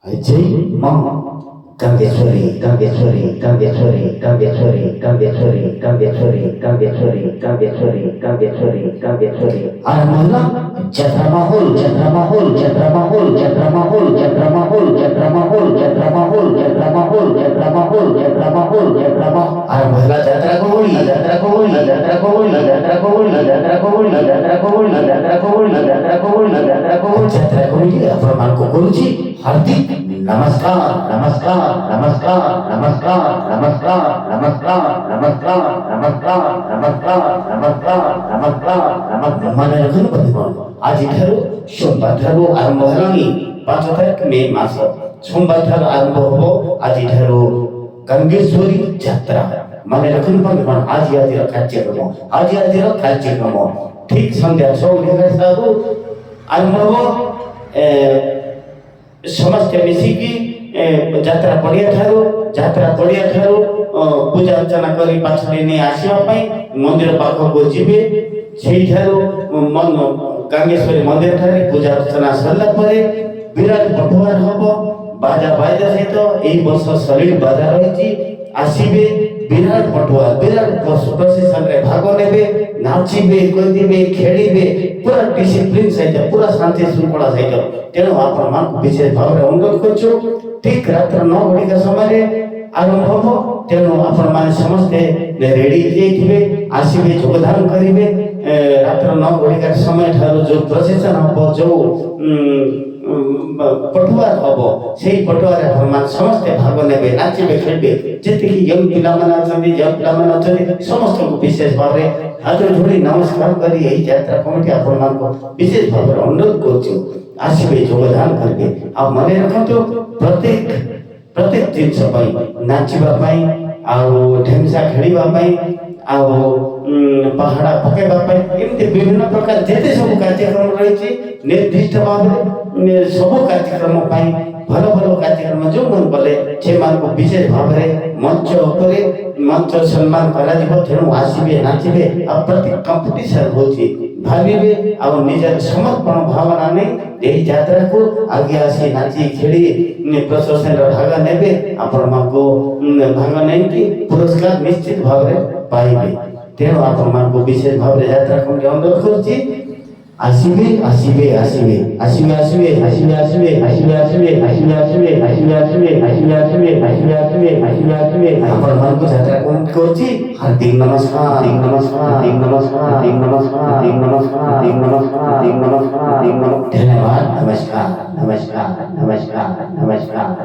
Jai Mama Kangeshwari, Kangeshwari, Kangeshwari, Kangeshwari, Kangeshwari, Kangeshwari, Kangeshwari, Kangeshwari, Kangeshwari, Kangeshwari. Aramala Jatra Mahol, Jatra Mahol, Jatra Mahol, Jatra Mahol, Jatra Mahol, Jatra Mahol, Jatra Mahol, Jatra Mahol, Jatra Mahol, Jatra Mahol, Jatra Mahol. Aramala Jatra Koholi, Jatra Koholi, Jatra Koholi, Jatra Koholi, Jatra Koholi, Jatra Koholi, Jatra Koholi, Jatra Koholi, Jatra Koholi, Jatra Koholi. Apraman ko guruji, hardik नमस्कार नमस्कार नमस्कार नमस्कार नमस्कार नमस्कार नमस्कार नमस्कार नमस्कार नमस्कार नमस्कार नमस्कार मने रखनु पड़िबो आज इठारो सोमवार ठारो आरंभ हेलानी 5 तारिख मे मास सोमवार ठारो आरंभ होबो आज इठारो गंगेश्वरी यात्रा मने रखनु पड़िबो आज कार्यक्रम ठीक संध्या 6 सारू आरंभ होबो समस्त मिसिकी यात्रा पड़िया ठारू पूजा अर्चना करी पाछरे ने आसीबा पई मंदिर पाखो को जिबे सेही ठारू मन गंगेश्वरी मंदिर ठारे पूजा अर्चना सरला परे विराट पटुआर हबो बाजा बाजा सहित एई वर्ष सलिड बाजा रहिछि आसीबे विराट प्रोसेसन रे भाग नेबे नाचिबे कहिबे खेलिबे पूरा डिसिप्लिन सहित पूरा शांति शृंखला सहित तेणु आपण मान विशेष भाव रे अनुरोध करछु ठीक रात्र 9 घड़ी का समय रे आरंभ हो तेणु आपण मान समस्ते रेडी जेथिबे आसीबे योगदान करिवे रात्र 9 घड़ी का समय ठारो जो प्रोसेसन हो जो पटुआर हबो सेही पटुआर आपण समस्ते भाग नेबे नाचिबे खेलबे जेते कि यंग पिला माने अछंती समस्त को विशेष भाव रे हाथ जोड़ी नमस्कार करी एही यात्रा कमिटी आपण मान को विशेष भाव रे अनुरोध करछु आसीबे योगदान करबे आ मने रखतो प्रत्येक दिन सबै नाचिबा पई आ ढेमसा खेलिबा पई आ पहाड़ा पकेबा पई एमते विभिन्न प्रकार जेते सब कार्यक्रम रहिछि निर्दिष्ट भाव रे सब कार्यक्रम पई भलो कार्यक्रम जो मन बोले से मान को विशेष भाव रे मंच सम्मान करा जिवो तेणु आसीबे नाचिबे आ प्रति कंपटीशन होछि भाबिबे आ निजर समर्पण भावना नै एही यात्रा को आगे आसी नाची खेली प्रशासन रे भाग नेबे आपण मान को भाग नै कि पुरस्कार निश्चित भाव रे पाइबे तेणु आपण मान को विशेष भाव रे यात्रा को अनुरोध करछि आसीबे आपण मान को यात्रा को करछि हार्दिक नमस्कार धन्यवाद नमस्कार।